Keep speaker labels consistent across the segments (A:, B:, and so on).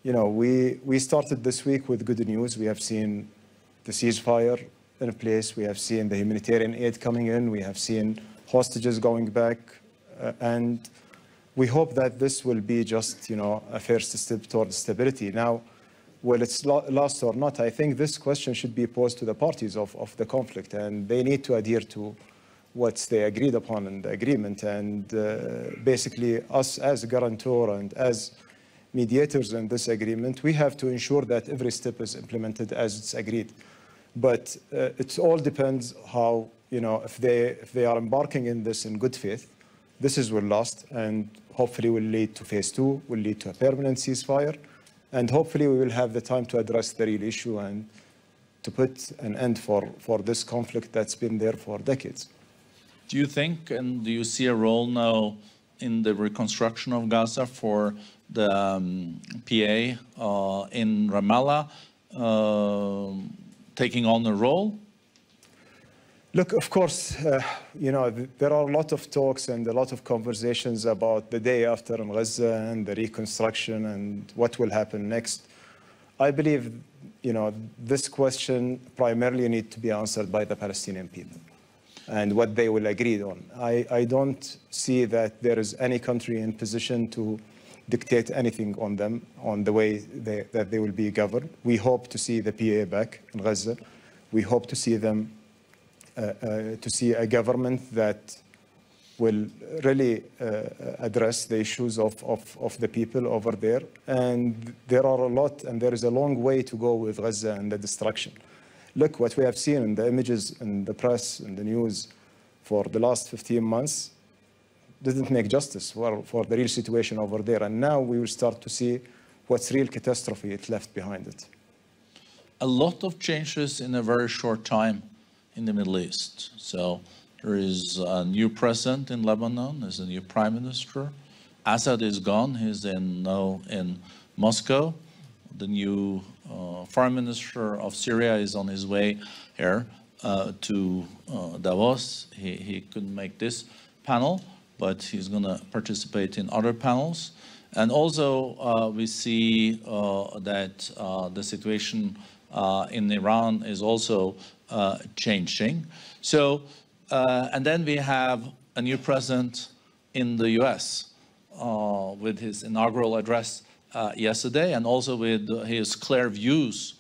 A: we started this week with good news. We have seen the ceasefire in place. We have seen the humanitarian aid coming in. We have seen hostages going back. And we hope that this will be just, a first step towards stability. Now, will it last or not? I think this question should be posed to the parties of the conflict, and they need to adhere to what they agreed upon in the agreement. And basically, us as a guarantor and as mediators in this agreement, we have to ensure that every step is implemented as it's agreed. But it all depends how, if they are embarking in this in good faith, this will last and hopefully will lead to phase 2, will lead to a permanent ceasefire. And hopefully we will have the time to address the real issue and to put an end for this conflict that's been there for decades.
B: Do you think, and do you see a role now in the reconstruction of Gaza for the PA in Ramallah taking on a role?
A: Look, of course, there are a lot of talks and a lot of conversations about the day after in Gaza and the reconstruction and what will happen next. I believe, this question primarily needs to be answered by the Palestinian people and what they will agree on. I don't see that there is any country in position to dictate anything on them, on the way that they will be governed. We hope to see the PA back in Gaza. We hope to see them to see a government that will really address the issues of the people over there. And there are a lot, and there is a long way to go with Gaza and the destruction. Look, what we have seen in the images, in the press, in the news for the last 15 months didn't make justice for the real situation over there. And now we will start to see what's real catastrophe it left behind it.
B: A lot of changes in a very short time in the Middle East. So there is a new president in Lebanon, there's a new prime minister. Assad is gone, he's now in Moscow. The new foreign minister of Syria is on his way here to Davos. He couldn't make this panel, but he's gonna participate in other panels. And also we see that the situation in Iran is also changing. So, and then we have a new president in the US with his inaugural address yesterday, and also with his clear views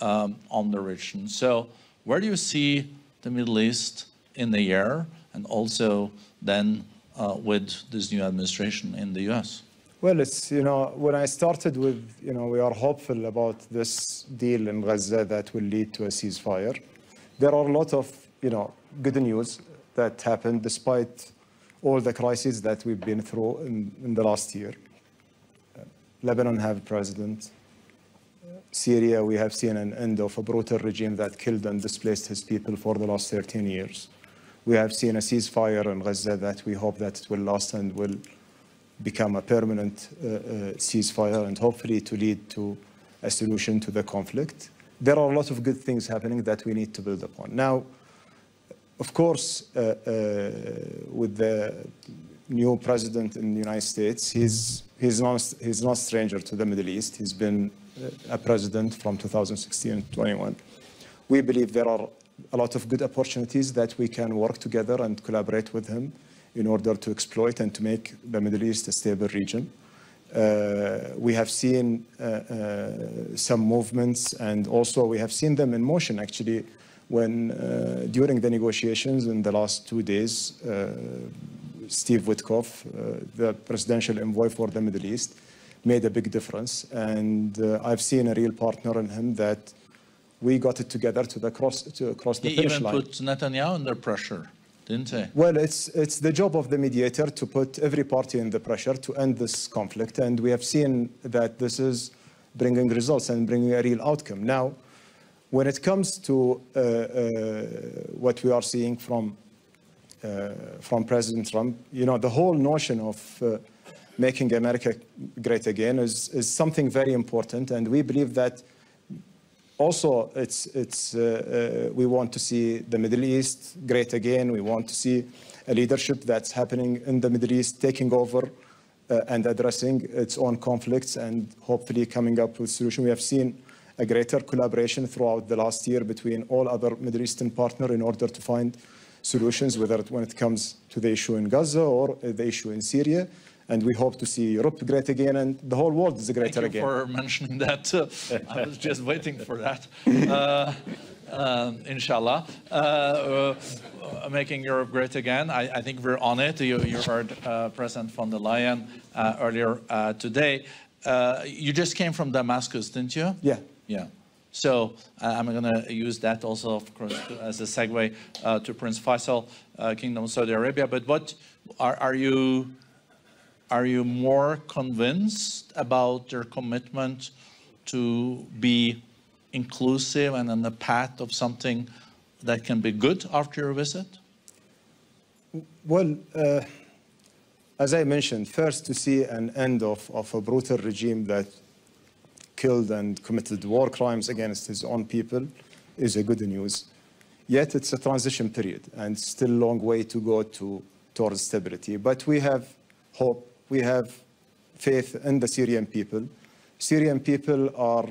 B: on the region. So where do you see the Middle East in the year, and also then with this new administration in the US?
A: Well, it's, when I started with, we are hopeful about this deal in Gaza that will lead to a ceasefire. There are a lot of, good news that happened despite all the crises that we've been through in the last year. Lebanon have a president. Syria, we have seen an end of a brutal regime that killed and displaced his people for the last 13 years. We have seen a ceasefire in Gaza that we hope that it will last and will become a permanent ceasefire, and hopefully to lead to a solution to the conflict. There are a lot of good things happening that we need to build upon. Now, of course, with the new president in the United States, he's not stranger to the Middle East. He's been a president from 2016 to 21. We believe there are a lot of good opportunities that we can work together and collaborate with him in order to exploit and to make the Middle East a stable region. We have seen some movements, and also we have seen them in motion actually when during the negotiations in the last 2 days, Steve Witkoff, the presidential envoy for the Middle East, made a big difference. And I've seen a real partner in him that we got it together to cross the finish line.
B: He even put Netanyahu under pressure, didn't he?
A: Well, it's the job of the mediator to put every party in the pressure to end this conflict. And we have seen that this is bringing results and bringing a real outcome. Now, when it comes to what we are seeing from President Trump, the whole notion of making America great again is something very important. And we believe that also we want to see the Middle East great again. We want to see a leadership that's happening in the Middle East taking over and addressing its own conflicts and hopefully coming up with solution. We have seen a greater collaboration throughout the last year between all other Middle Eastern partners in order to find solutions, whether when it comes to the issue in Gaza or the issue in Syria. And we hope to see Europe great again, and the whole world is greater again.
B: Thank you for mentioning that. I was just waiting for that. Inshallah. Making Europe great again. I think we're on it. You heard President von der Leyen earlier today. You just came from Damascus, didn't you?
A: Yeah.
B: Yeah. So I'm going to use that also, of course, as a segue to Prince Faisal, Kingdom of Saudi Arabia. But what are you more convinced about their commitment to be inclusive and on the path of something that can be good after your visit?
A: Well, as I mentioned, first to see an end of a brutal regime that killed and committed war crimes against his own people is a good news. Yet it's a transition period and still a long way to go towards stability. But we have hope, we have faith in the Syrian people. Syrian people are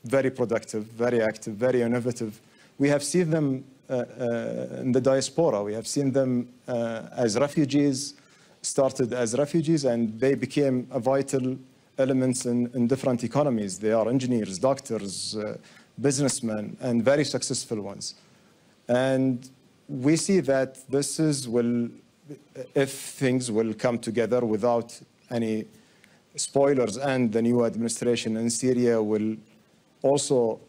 A: very productive, very active, very innovative. We have seen them in the diaspora. We have seen them as refugees, started as refugees, and they became a vital elements in different economies. They are engineers, doctors, businessmen, and very successful ones. And we see that this if things will come together without any spoilers, and the new administration in Syria will also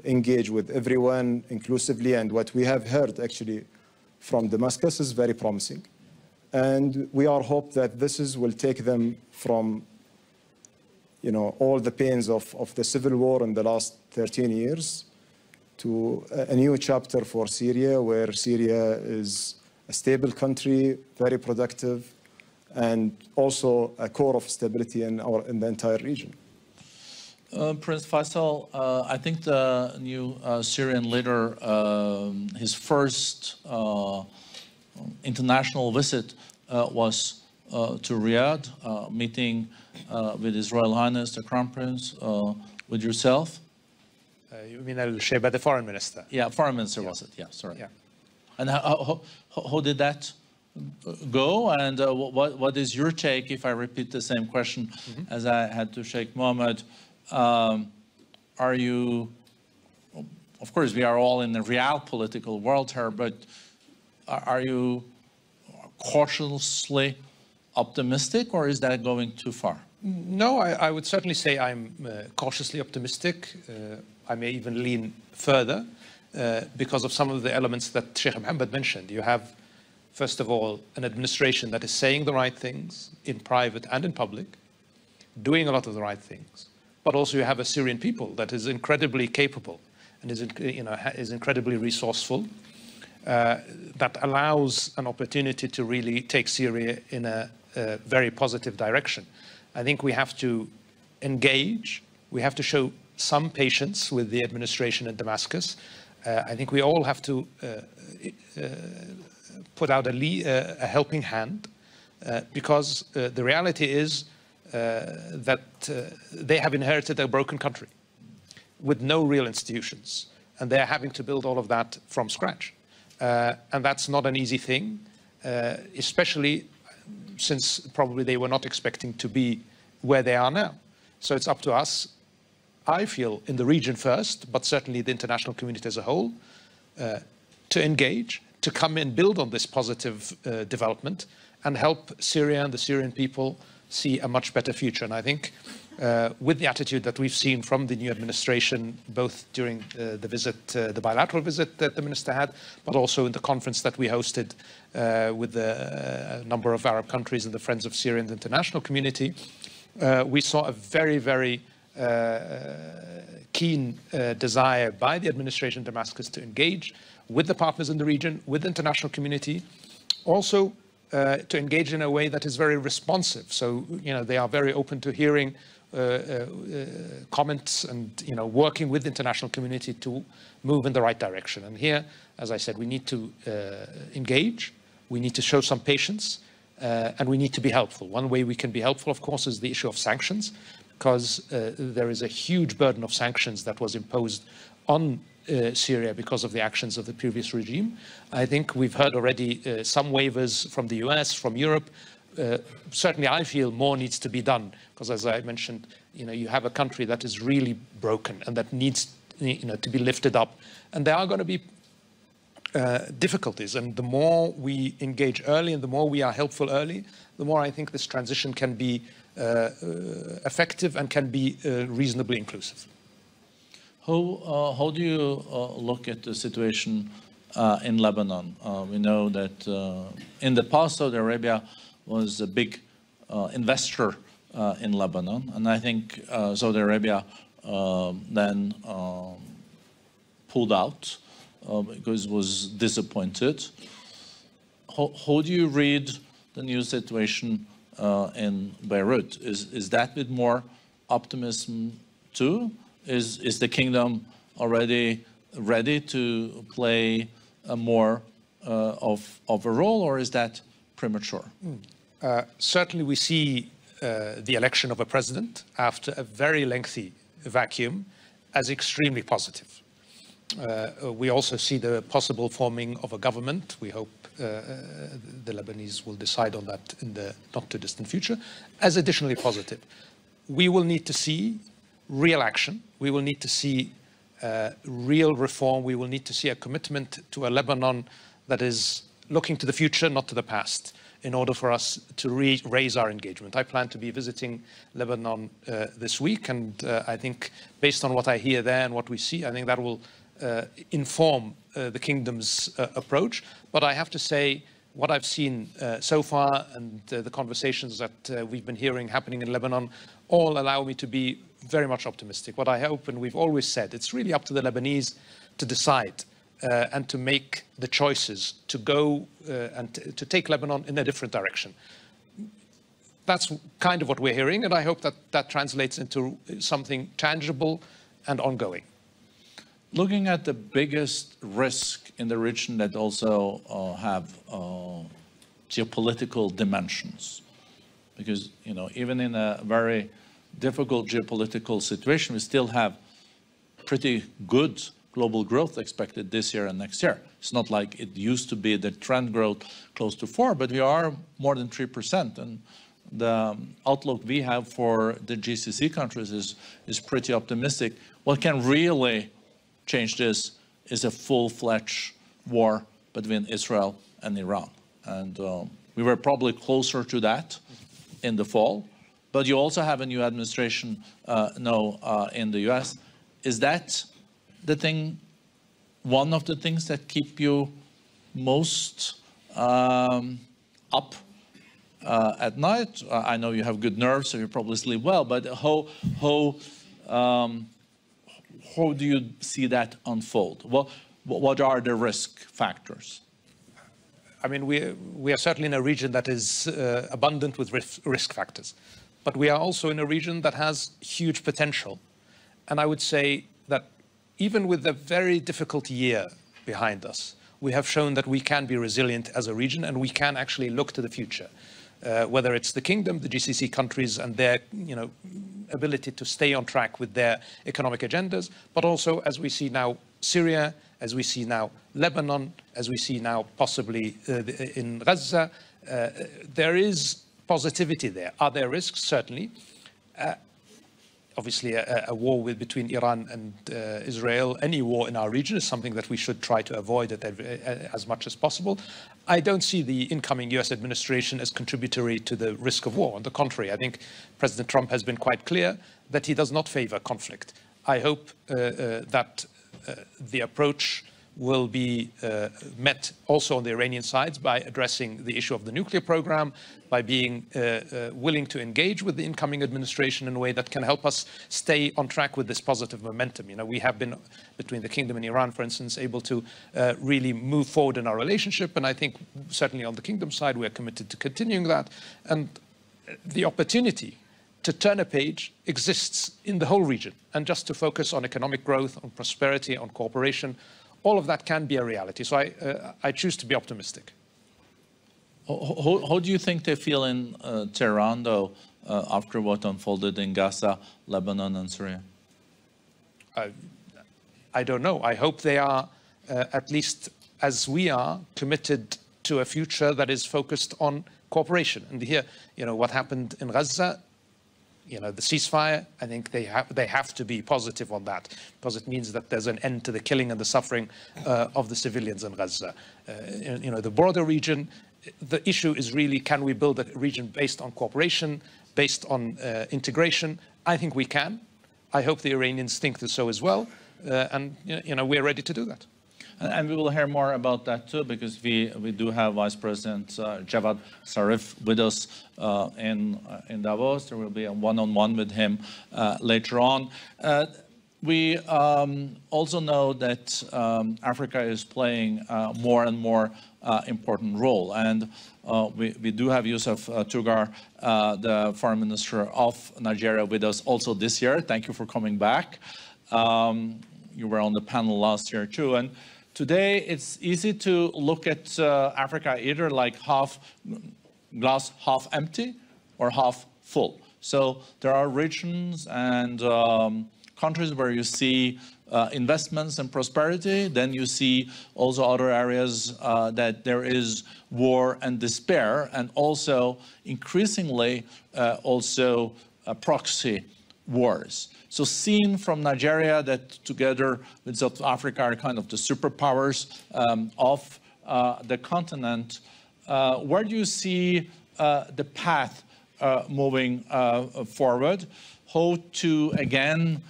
A: engage with everyone inclusively. And what we have heard actually from Damascus is very promising. And we are hope that this will take them from, all the pains of the civil war in the last 13 years to a new chapter for Syria, where Syria is a stable country, very productive, and also a core of stability in the entire region.
B: Prince Faisal, I think the new Syrian leader, his first international visit was to Riyadh, meeting with His Royal Highness, the Crown Prince, with yourself.
C: You mean Al-Shayba, the foreign minister?
B: Yeah, foreign minister was it? Yeah, sorry. Yeah. And how did that go? And what is your take, if I repeat the same question as I had to Sheikh Mohammed? Are you, of course, we are all in the real political world here, but are you cautiously optimistic, or is that going too far?
C: No, I would certainly say I'm cautiously optimistic. I may even lean further because of some of the elements that Sheikh Mohammed mentioned. You have, first of all, an administration that is saying the right things in private and in public, doing a lot of the right things. But also you have a Syrian people that is incredibly capable and is incredibly resourceful, that allows an opportunity to really take Syria in a very positive direction. I think we have to engage. We have to show some patience with the administration in Damascus. I think we all have to put out a helping hand because the reality is that they have inherited a broken country with no real institutions, and they're having to build all of that from scratch. And that's not an easy thing, especially since probably they were not expecting to be where they are now. So it's up to us, I feel, in the region first, but certainly the international community as a whole, to engage, to come and build on this positive development and help Syria and the Syrian people see a much better future. And I think with the attitude that we've seen from the new administration, both during the visit, the bilateral visit that the minister had, but also in the conference that we hosted with a number of Arab countries and the Friends of Syria and the international community, we saw a very, very keen desire by the administration in Damascus to engage with the partners in the region, with the international community, also to engage in a way that is very responsive. So, they are very open to hearing comments and, working with the international community to move in the right direction. And here, as I said, we need to engage. We need to show some patience. and we need to be helpful. One way we can be helpful, of course, is the issue of sanctions, because there is a huge burden of sanctions that was imposed on Syria because of the actions of the previous regime. I think we've heard already some waivers from the US, from Europe. Certainly I feel more needs to be done, because as I mentioned, you have a country that is really broken and that needs to be lifted up. And there are going to be difficulties, and the more we engage early and the more we are helpful early, the more I think this transition can be effective and can be reasonably inclusive.
B: How do you look at the situation in Lebanon? We know that in the past, Saudi Arabia was a big investor in Lebanon, and I think Saudi Arabia then pulled out because it was disappointed. How do you read the new situation in Beirut? Is that with more optimism too? Is the kingdom already ready to play a more of a role, or is that premature?
C: Certainly we see the election of a president after a very lengthy vacuum as extremely positive. We also see the possible forming of a government. We hope the Lebanese will decide on that in the not too distant future as additionally positive. We will need to see real action. We will need to see real reform. We will need to see a commitment to a Lebanon that is looking to the future, not to the past, in order for us to raise our engagement. I plan to be visiting Lebanon this week, and I think based on what I hear there and what we see, I think that will inform the kingdom's approach. But I have to say, what I've seen so far and the conversations that we've been hearing happening in Lebanon all allow me to be very much optimistic. What I hope, and we've always said, it's really up to the Lebanese to decide and to make the choices to go and to take Lebanon in a different direction. That's kind of what we're hearing, and I hope that that translates into something tangible and ongoing.
B: Looking at the biggest risk in the region that also have geopolitical dimensions, because even in a very difficult geopolitical situation, we still have pretty good global growth expected this year and next year. It's not like it used to be the trend growth close to 4%, but we are more than 3%. And the outlook we have for the GCC countries is pretty optimistic. What can really change this is a full-fledged war between Israel and Iran. And we were probably closer to that in the fall. But you also have a new administration now in the US. Is that the thing, one of the things that keep you most up at night? I know you have good nerves, so you probably sleep well, but how do you see that unfold? What are the risk factors?
C: I mean, we are certainly in a region that is abundant with risk factors, but we are also in a region that has huge potential. And I would say that even with a very difficult year behind us, we have shown that we can be resilient as a region, and we can actually look to the future. Whether it's the kingdom, the GCC countries, and their ability to stay on track with their economic agendas, but also, as we see now, Syria, as we see now, Lebanon, as we see now, possibly in Gaza, there is positivity there. Are there risks? Certainly. Obviously, a war between Iran and Israel, any war in our region is something that we should try to avoid as much as possible. I don't see the incoming US administration as contributory to the risk of war. On the contrary, I think President Trump has been quite clear that he does not favor conflict. I hope that the approach will be met also on the Iranian side by addressing the issue of the nuclear program, by being willing to engage with the incoming administration in a way that can help us stay on track with this positive momentum. We have been, between the kingdom and Iran, for instance, able to really move forward in our relationship. And I think certainly on the kingdom side, we are committed to continuing that. And the opportunity to turn a page exists in the whole region, and just to focus on economic growth, on prosperity, on cooperation, all of that can be a reality. So I choose to be optimistic.
B: How do you think they feel in Tehran, though, after what unfolded in Gaza, Lebanon, and Syria?
C: I don't know. I hope they are, at least as we are, committed to a future that is focused on cooperation. And here, what happened in Gaza, the ceasefire, I think they have to be positive on that, because it means that there's an end to the killing and the suffering of the civilians in Gaza. The border region, the issue is really, can we build a region based on cooperation, based on integration? I think we can. I hope the Iranians think so as well. And we're ready to do that.
B: And we will hear more about that too, because we do have Vice President Javad Zarif with us in Davos. There will be a one-on-one with him later on. We also know that Africa is playing more and more important role. And we do have Yusuf Tuggar, the Foreign Minister of Nigeria, with us also this year. Thank you for coming back. You were on the panel last year too. And today, it's easy to look at Africa either like glass half empty or half full. So there are regions and countries where you see investments and prosperity. Then you see also other areas that there is war and despair, and also increasingly also proxy wars. So seen from Nigeria, that together with South Africa are kind of the superpowers of the continent, where do you see the path moving forward? How to, again,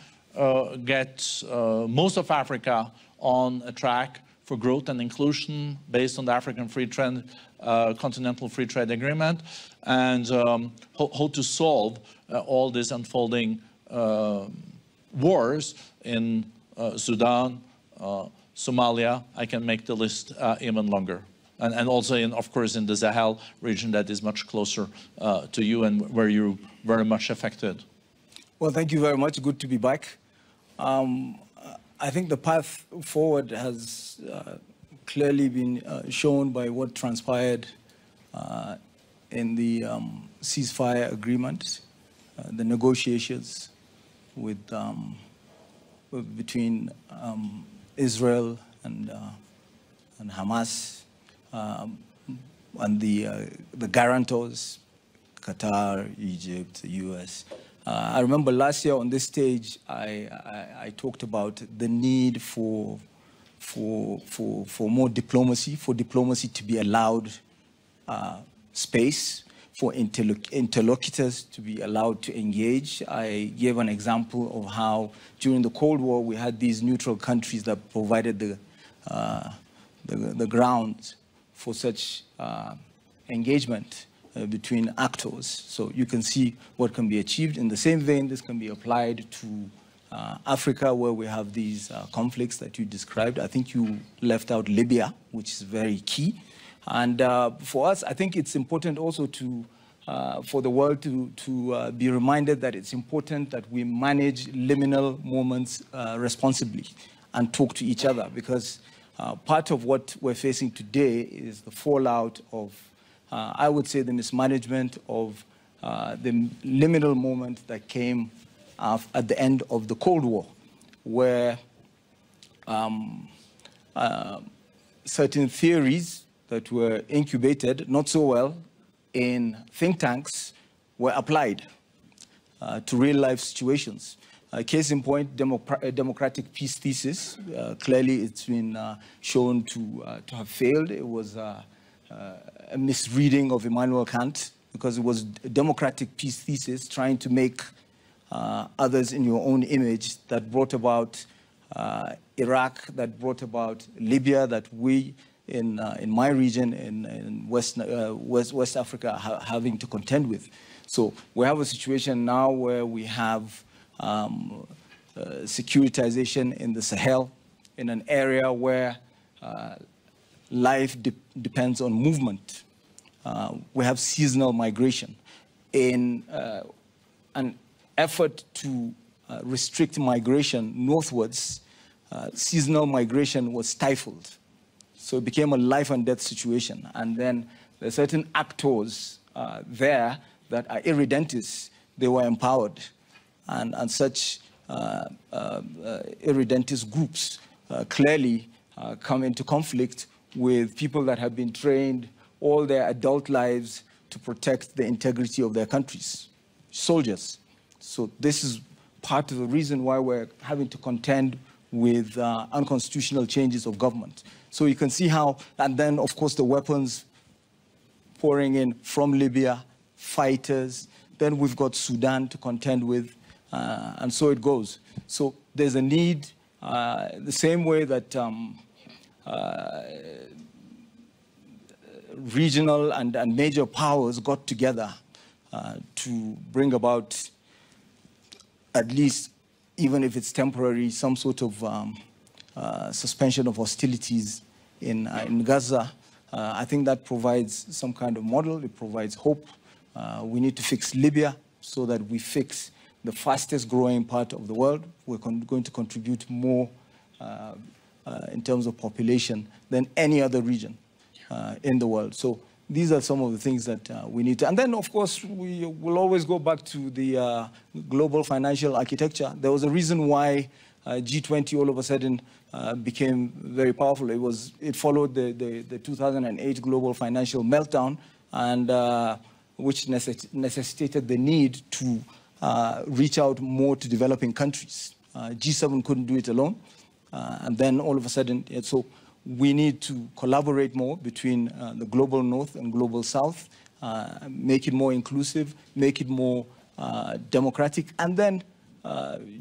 B: get most of Africa on a track for growth and inclusion based on the African Free Trade, Continental Free Trade Agreement, and how to solve all this unfolding wars in Sudan, Somalia. I can make the list even longer. And also, of course, in the Sahel region that is much closer to you and where you're very much affected.
D: Well, thank you very much. Good to be back. I think the path forward has clearly been shown by what transpired in the ceasefire agreement, the negotiations between Israel and Hamas, and the guarantors, Qatar, Egypt, the US. I remember last year on this stage, I talked about the need for more diplomacy, for diplomacy to be allowed space, for interlocutors to be allowed to engage. I gave an example of how during the Cold War we had these neutral countries that provided the ground for such engagement between actors. So you can see what can be achieved. In the same vein, this can be applied to Africa, where we have these conflicts that you described. I think you left out Libya, which is very key. And for us, I think it's important also for the world to be reminded that it's important that we manage liminal moments responsibly and talk to each other, because part of what we're facing today is the fallout of, I would say, the mismanagement of the liminal moment that came at the end of the Cold War, where certain theories that were incubated not so well in think tanks were applied to real-life situations. Case in point, democratic peace thesis. Clearly, it's been shown to have failed. It was a misreading of Immanuel Kant, because it was a democratic peace thesis trying to make others in your own image that brought about Iraq, that brought about Libya, that we in my region in West Africa having to contend with. So we have a situation now where we have securitization in the Sahel, in an area where life depends on movement. We have seasonal migration. In an effort to restrict migration northwards, seasonal migration was stifled. So it became a life and death situation. And then there are certain actors there that are irredentist. They were empowered. And such irredentist groups clearly come into conflict with people that have been trained all their adult lives to protect the integrity of their countries, soldiers. So this is part of the reason why we're having to contend with unconstitutional changes of government. So you can see how, and then of course the weapons pouring in from Libya, fighters, then we've got Sudan to contend with, and so it goes. So there's a need, the same way that regional and major powers got together to bring about, at least, even if it's temporary, some sort of suspension of hostilities in Gaza. I think that provides some kind of model. It provides hope. We need to fix Libya so that we fix the fastest growing part of the world. We're going to contribute more in terms of population than any other region in the world. So these are some of the things that we need to. And then, of course, we will always go back to the global financial architecture. There was a reason why G20 all of a sudden became very powerful. It followed the 2008 global financial meltdown, and which necessitated the need to reach out more to developing countries. G7 couldn't do it alone, and then all of a sudden, so we need to collaborate more between the global north and global south, make it more inclusive, make it more democratic, and then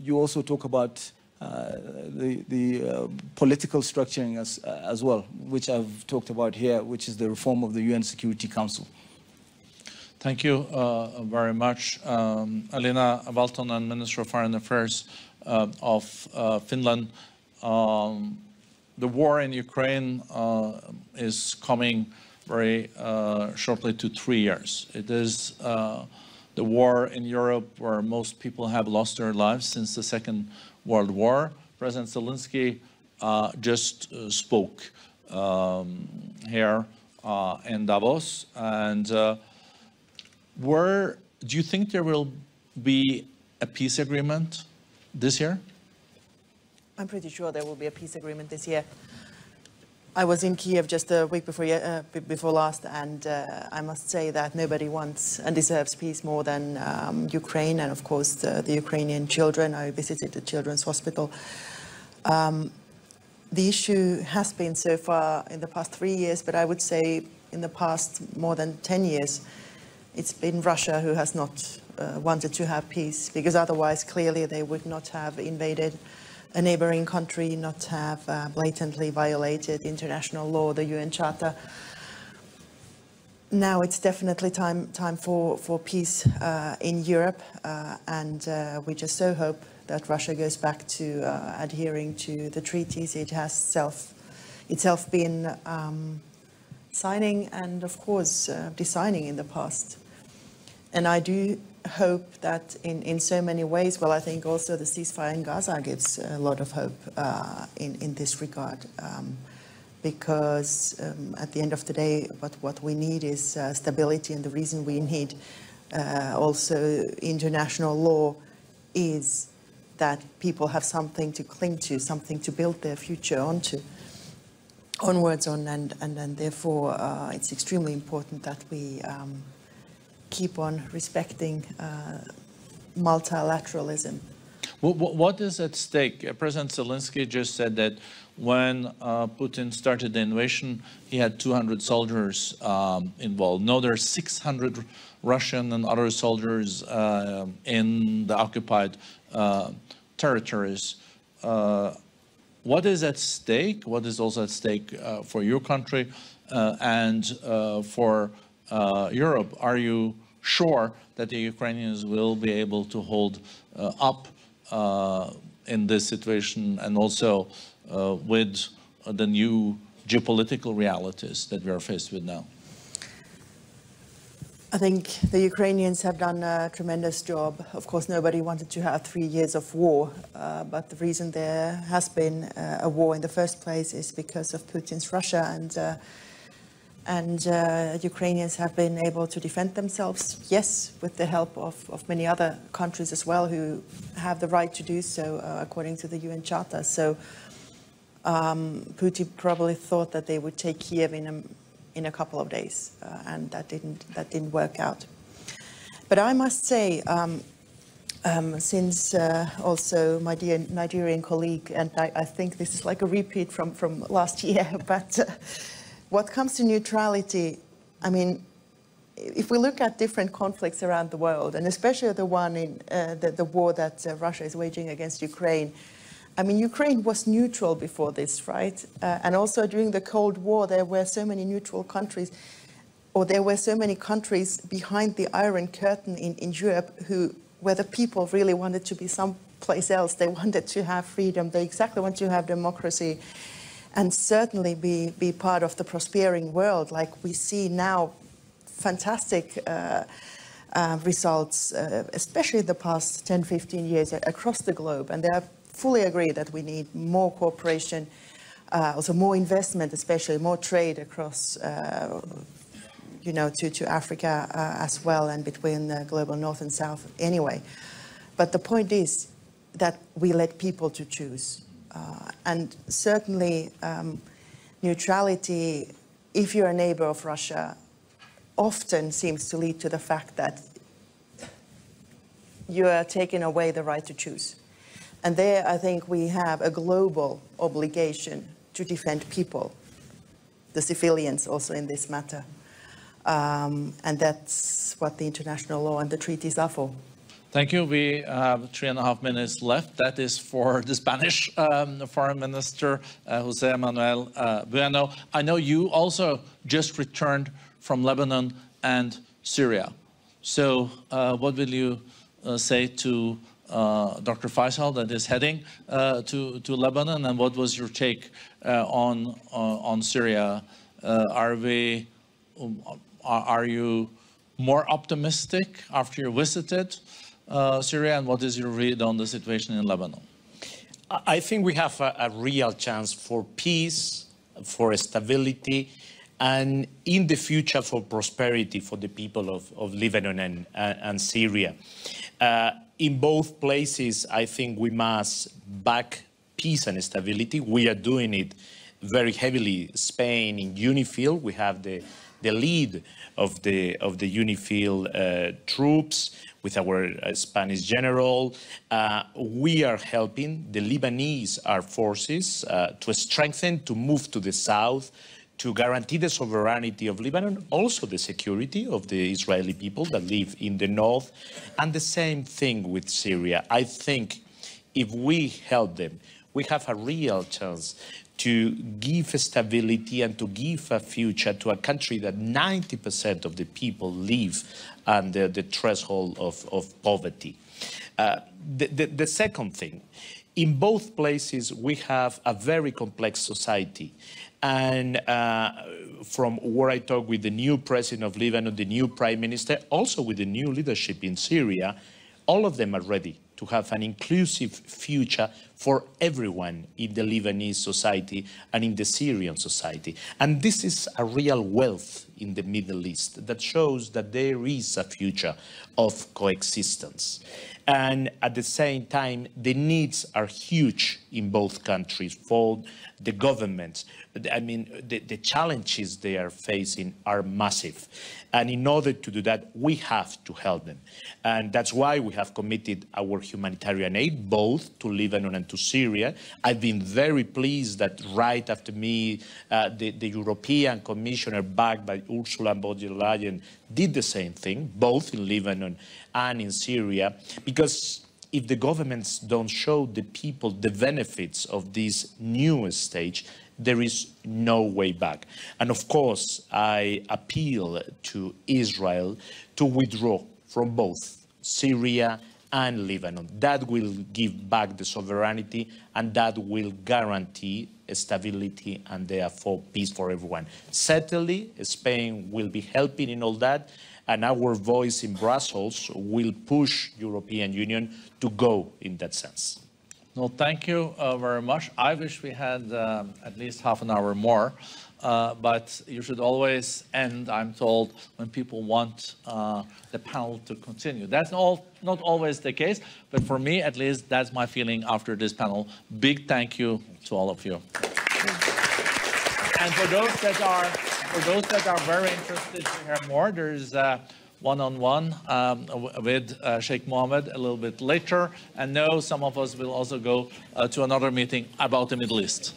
D: you also talk about the political structuring as well, which I've talked about here, which is the reform of the UN Security Council.
B: Thank you very much. Elina Valtonen, Minister of Foreign Affairs of Finland. The war in Ukraine is coming very shortly to 3 years. It is the war in Europe where most people have lost their lives since the Second World War. President Zelensky just spoke here in Davos. And where do you think there will be a peace agreement this year?
E: I'm pretty sure there will be a peace agreement this year. I was in Kiev just a week before last, and I must say that nobody wants and deserves peace more than Ukraine and, of course, the Ukrainian children. I visited the children's hospital. The issue has been so far in the past 3 years, but I would say in the past more than 10 years, it's been Russia who has not wanted to have peace, because otherwise clearly they would not have invaded a neighboring country, not have blatantly violated international law, the UN Charter. Now it's definitely time for peace in Europe, and we just so hope that Russia goes back to adhering to the treaties it has itself been signing and, of course, designing in the past. And I do hope that in so many ways, well, I think also the ceasefire in Gaza gives a lot of hope in this regard, because at the end of the day, what we need is stability, and the reason we need also international law is that people have something to cling to, something to build their future onwards on, and therefore it's extremely important that we keep on respecting multilateralism.
B: What is at stake? President Zelensky just said that when Putin started the invasion, he had 200 soldiers involved. Now there are 600 Russian and other soldiers in the occupied territories. What is at stake? What is also at stake for your country and for Europe? Are you sure that the Ukrainians will be able to hold up in this situation, and also with the new geopolitical realities that we are faced with now?
E: I think the Ukrainians have done a tremendous job. Of course, nobody wanted to have 3 years of war, but the reason there has been a war in the first place is because of Putin's Russia, And Ukrainians have been able to defend themselves, yes, with the help of many other countries as well who have the right to do so according to the UN Charter. So Putin probably thought that they would take Kiev in a couple of days, and that didn't work out. But I must say, since also my dear Nigerian colleague, and I think this is like a repeat from last year, but what comes to neutrality, I mean, if we look at different conflicts around the world, and especially the one in the war that Russia is waging against Ukraine, I mean, Ukraine was neutral before this, right? And also during the Cold War, there were so many neutral countries, or there were so many countries behind the Iron Curtain in Europe where the people really wanted to be someplace else. They wanted to have freedom. They exactly want to have democracy, and certainly be part of the prospering world, like we see now. Fantastic results, especially the past 10, 15 years across the globe, and they are fully agree that we need more cooperation, also more investment, especially more trade across, to Africa as well, and between the global north and south anyway. But the point is that we let people to choose. And certainly neutrality, if you're a neighbor of Russia, often seems to lead to the fact that you are taking away the right to choose. And there, I think we have a global obligation to defend people, the civilians also in this matter. And that's what the international law and the treaties are for.
B: Thank you. We have 3.5 minutes left. That is for the Spanish Foreign Minister, José Manuel Bueno. I know you also just returned from Lebanon and Syria. So what will you say to Dr. Faisal that is heading to Lebanon, and what was your take on Syria? Are you more optimistic after you visited Syria, and what is your read on the situation in Lebanon?
F: I think we have a real chance for peace, for stability, and in the future for prosperity for the people of Lebanon and Syria. In both places, I think we must back peace and stability. We are doing it very heavily. Spain in UNIFIL, we have the lead of the UNIFIL troops with our Spanish general. We are helping the Lebanese armed forces to strengthen, to move to the south, to guarantee the sovereignty of Lebanon, also the security of the Israeli people that live in the north, and the same thing with Syria. I think if we help them, we have a real chance to give stability and to give a future to a country that 90% of the people live under the threshold of poverty. The second thing, in both places we have a very complex society. And from where I talk with the new president of Lebanon, the new prime minister, also with the new leadership in Syria, all of them are ready to have an inclusive future for everyone in the Lebanese society and in the Syrian society. And this is a real wealth in the Middle East that shows that there is a future of coexistence. And at the same time, the needs are huge in both countries for the governments. I mean, the challenges they are facing are massive. And in order to do that, we have to help them. And that's why we have committed our humanitarian aid, both to Lebanon and to Syria. I've been very pleased that right after me, the European Commissioner, backed by Ursula von der Leyen, did the same thing, both in Lebanon and in Syria, because if the governments don't show the people the benefits of this new stage, there is no way back. And of course, I appeal to Israel to withdraw from both Syria and Lebanon. That will give back the sovereignty, and that will guarantee stability and therefore peace for everyone. Certainly, Spain will be helping in all that, and our voice in Brussels will push European Union to go in that sense.
B: Well, thank you very much. I wish we had at least half an hour more, but you should always end, I'm told, when people want the panel to continue. That's not always the case, but for me, at least, that's my feeling after this panel. Big thank you to all of you. And for those that are very interested to hear more, there's one-on-one with Sheikh Mohammed a little bit later. And now some of us will also go to another meeting about the Middle East.